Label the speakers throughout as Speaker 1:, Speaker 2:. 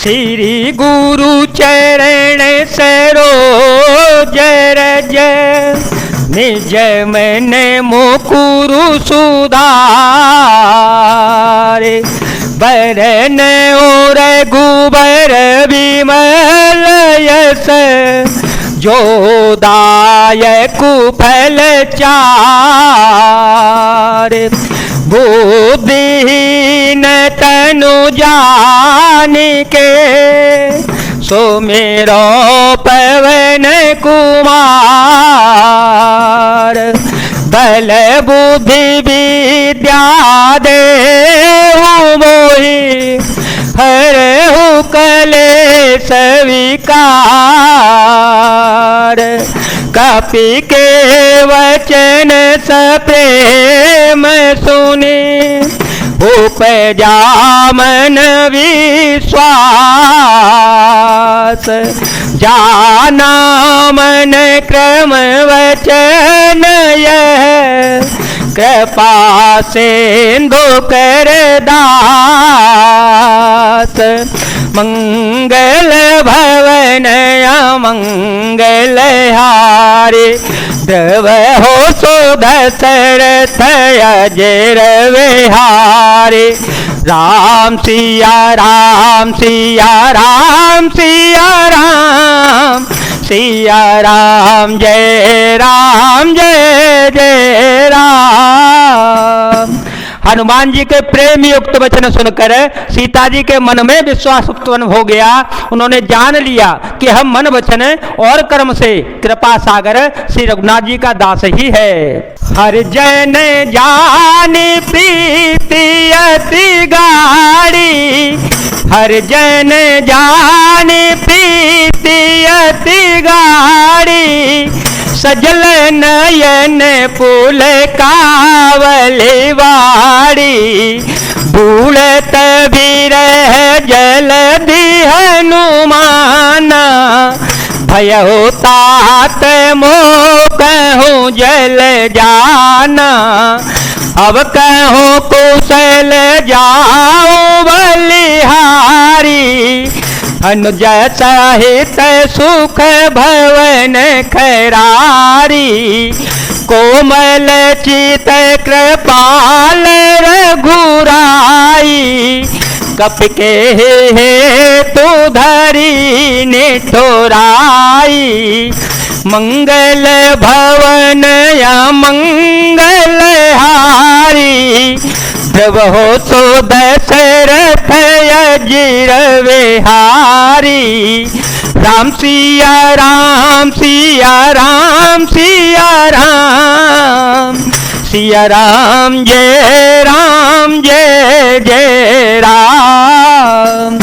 Speaker 1: श्री गुरु चरण सरोज रज निज मन मुकुरु सुधारे बरन और गुबर विमल यस जो दायक फल चारे बुद्धिहीन तनु जानिके सुमिरो पवन कुमार बल बुद्धि विद्या देहु मोहि हरहु कलेश विकार कपि के वचन सप्रेम सुनि उपजा मन विश्वास जाना मन क्रम वचन यह कृपा सिंधु कर दास मंगल भवन अमंगल हारे द्रव हो सो दशरथ अजर विहारे राम सिया राम सिया राम सिया राम सिया राम जय जय राम। हनुमान जी के प्रेम युक्त वचन सुनकर सीता जी के मन में विश्वास उत्पन्न हो गया। उन्होंने जान लिया कि हम मन वचन और कर्म से कृपा सागर श्री रघुनाथ जी का दास ही है। हर जन जानी प्रीति अति गाड़ी हर जन जानी प्रीति अति गाड़ी सजल नयन पुल कावली वाड़ी बूढ़त भी रह जलधि हनुमाना भयो तात मोह कहूँ जल जाना अब कहूँ कुशल जाओ बलिहारी अनुज सहित सुख भवन खरारी कोमल चित कृपाल रघुराई कप के हे तू धरी निठुराई मंगल भवन या मंगल हारी प्रभ हो सो दशरथ अजिर विहारी राम सिया राम सिया राम सिया राम सिया राम जय जय राम।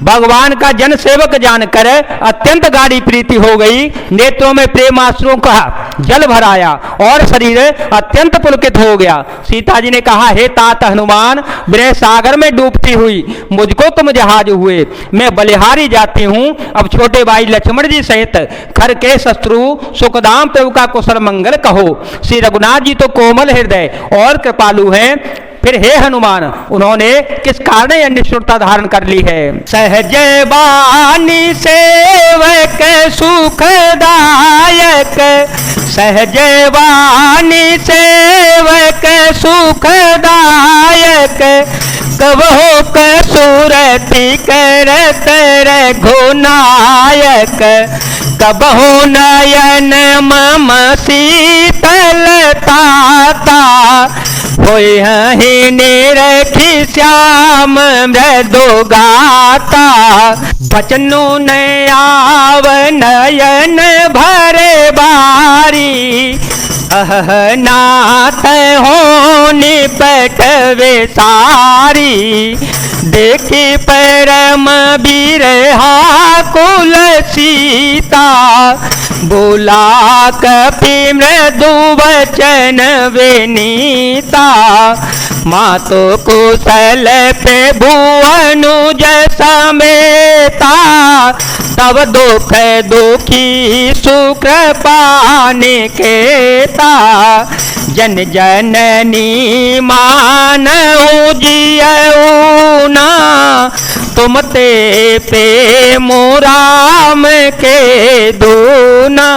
Speaker 1: भगवान का जन सेवक जानकर अत्यंत गाढ़ी प्रीति हो गई। नेत्रों में प्रेमाश्रुओं का जल भराया और शरीर अत्यंत पुलकित हो गया। सीता जी ने कहा, हे तात हनुमान, विरह सागर में डूबती हुई मुझको तुम जहाज हुए, मैं बलिहारी जाती हूँ। अब छोटे भाई लक्ष्मण जी सहित खर के शत्रु सुखदाम प्रभु का कुशल मंगल कहो। श्री रघुनाथ जी तो कोमल हृदय और कृपालु हैं, फिर हे हनुमान उन्होंने किस कारण यह निष्ठुरता धारण कर ली है। सहज बानी सेवक सुखदायक सहज बानी सेवक सुखदायक कबहो कसुरति करत रघुनायक कबहो नयन मम शीतलता होय ही निरखी श्याम मृदु गाता बचनु नयाव नयन भरे बारी नाथ हो निपट विसारी देखी परम बिरहा कुल सीता बोला कपि मृदु वचन विनीता मातो कुशल पे भुवनु समेता भव दुख दुखी सुकृपा निकेता, जन जननी मानऊ जियऊ ना, तुम ते प्रेम राम के दूना।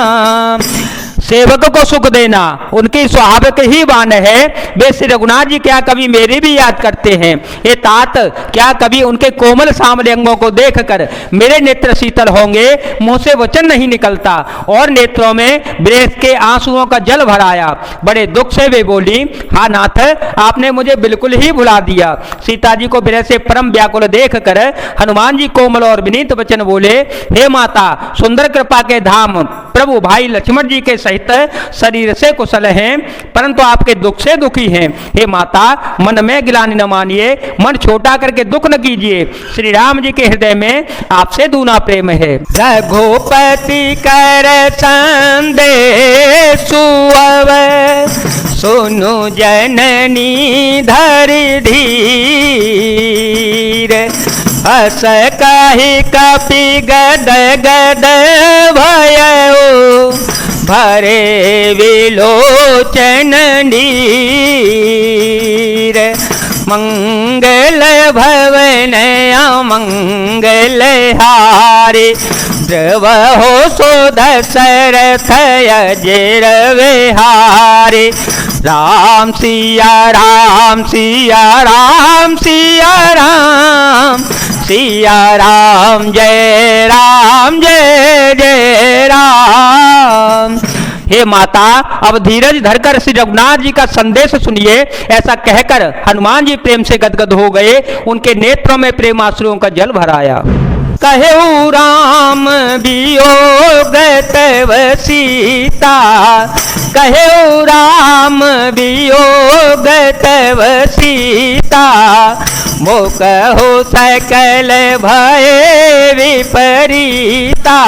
Speaker 1: सेवक को सुख देना उनकी स्वाभाविक ही वाण है। वे श्री रघुनाथ जी क्या कभी मेरी भी याद करते हैं? ये तात क्या कभी उनके कोमल सामने अंगों को देखकर मेरे नेत्र शीतल होंगे? मुंह से वचन नहीं निकलता और नेत्रों में विरह के आंसुओं का जल भर आया। बड़े दुख से वे बोली, हाँ नाथ, आपने मुझे बिल्कुल ही भुला दिया। सीता जी को विरह से परम व्याकुल देख कर हनुमान जी कोमल और विनीत वचन बोले, हे माता, सुंदर कृपा के धाम प्रभु भाई लक्ष्मण जी के सहित शरीर से कुशल हैं, परंतु आपके दुख से दुखी हैं। हे माता, मन में गिलानी न मानिए, मन छोटा करके दुख न कीजिए। श्री राम जी के हृदय में आपसे दूना प्रेम है। रघुपति कर संदेश सुनु जननी धरि धीर, हस कहि कपि गद गद भयउ, भरे विलोचन नीर। मंगल भवन अमंगल हारे, द्रवहो सो दशरथ अजर विहारे। राम सिया राम सिया राम सिया राम, सिया राम जय जय राम। हे माता, अब धीरज धरकर श्री रघुनाथ जी का संदेश सुनिए। ऐसा कहकर हनुमान जी प्रेम से गदगद हो गए, उनके नेत्रों में प्रेमाश्रुओं का जल भर आया। कहु राम वियोग तव सीता, कहु राम वियोग तव सीता, मोकहो सकल भय विपरीता।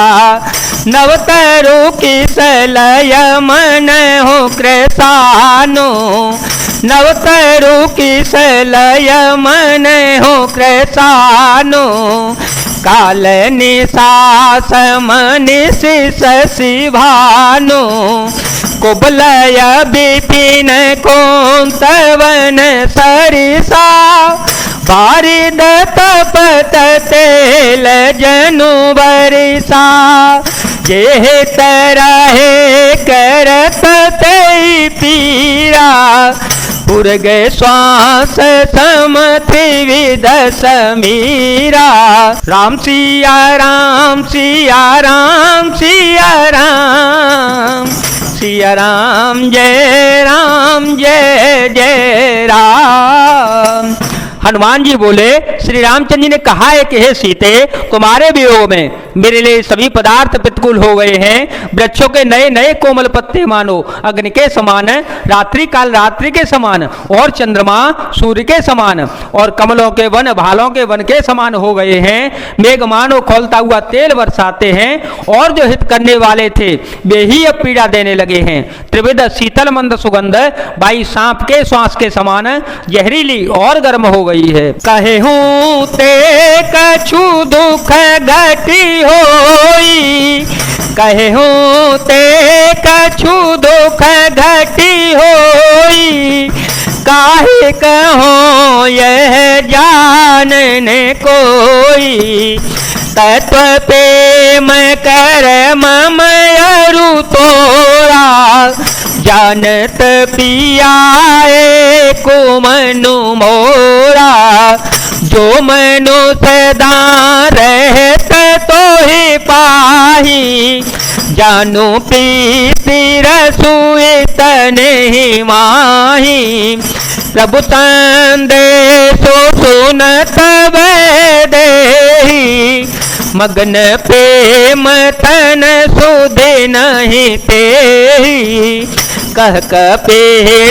Speaker 1: नवतरु किसलय मन हो कृसानो, नवतरु किसलय मन हो कृसानो। काल निशास मनिश शशि भानु, कुबलय विपिन कौंतवन सरिसा। बारिद तपत तेल जनु बरिसा, जेह तरहे करत तई पीरा। पुरग श्वास समथि विध समीरा। राम सिया राम सिया राम सिया राम, सिया राम जय जय राम। हनुमान जी बोले, श्री रामचंद्र जी ने कहा है कि हे सीते, तुम्हारे वियोग में मेरे लिए सभी पदार्थ प्रतिकूल हो गए हैं। वृक्षों के नए नए कोमल पत्ते मानो अग्नि के समान, रात्रि काल रात्रि के समान, और चंद्रमा सूर्य के समान, और कमलों के वन भालों के वन के समान हो गए हैं। मेघ मानो खौलता हुआ तेल बरसाते हैं, और जो हित करने वाले थे वे ही अब पीड़ा देने लगे हैं। त्रिविध शीतल मंद सुगंध बाई सांप के श्वास के समान जहरीली और गर्म हो गई है। कहे हूँ ते कछु दुख घटी होई, कहे हूँ ते कछु दुख घटी होई। काहे कहो यह जानने कोई, तत्व प्रेम कर मम अरु तोरा। जानत पियाए को मनु मोरा, जो मनु सदा रहत तो ही पाही। जानू प्रीति रसुए तने माही, प्रभु संदेशो सुनत देहि। मगन प्रेम तन सुधे नहीं तेहि, कह कपे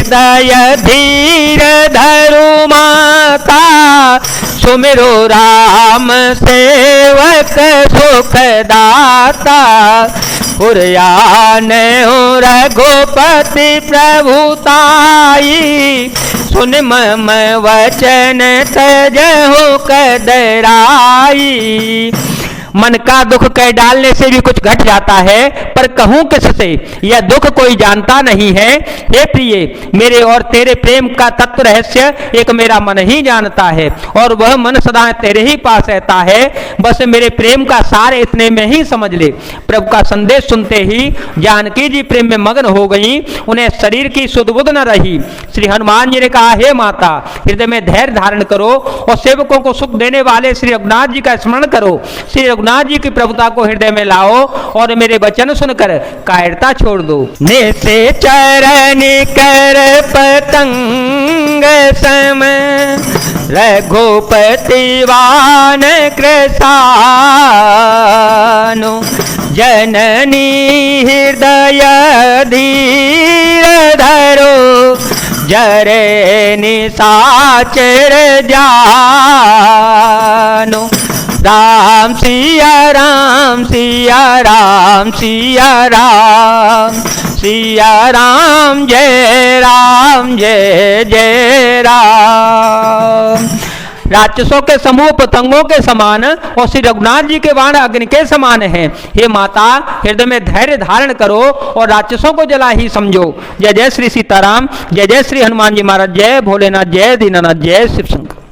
Speaker 1: दया धीर धरु माता। सुमिरो राम सेवक सुख दाता, पुरयान रघुपति प्रभुताई। सुन मम वचन तजहु कदराई, मन का दुख कह डालने से भी कुछ घट जाता है, पर कहूं किससे यह दुख कोई जानता नहीं है। हे प्रिय, मेरे और तेरे प्रेम का तत्व रहस्य एक मेरा मन ही जानता है, और वह मन सदा तेरे ही पास रहता है। बस मेरे प्रेम का सार इतने में ही समझ ले। प्रभु का संदेश सुनते ही जानकी जी प्रेम में मग्न हो गई, उन्हें शरीर की सुध बुध न रही। श्री हनुमान जी ने कहा, हे माता, हृदय में धैर्य धारण करो और सेवकों को सुख देने वाले श्री रघुनाथ जी का स्मरण करो। श्री रघुनाथ जी की प्रभुता को हृदय में लाओ और मेरे वचन सुनकर कायरता छोड़ दो। नेसे चरण कर पतंग सम रघुपति वान कृसानु, जननी हृदय धीर धरो, जरे निशाचर जानो। राम सिया राम सिया राम सिया राम, सिया राम जय जय राम। राक्षसों के समूह पतंगों के समान और श्री रघुनाथ जी के बाण अग्नि के समान हैं। हे माता, हृदय में धैर्य धारण करो और राक्षसों को जला ही समझो। जय जय श्री सीताराम, जय जय श्री हनुमान जी महाराज, जय भोलेनाथ, जय दीनानाथ, जय शिव शंकर।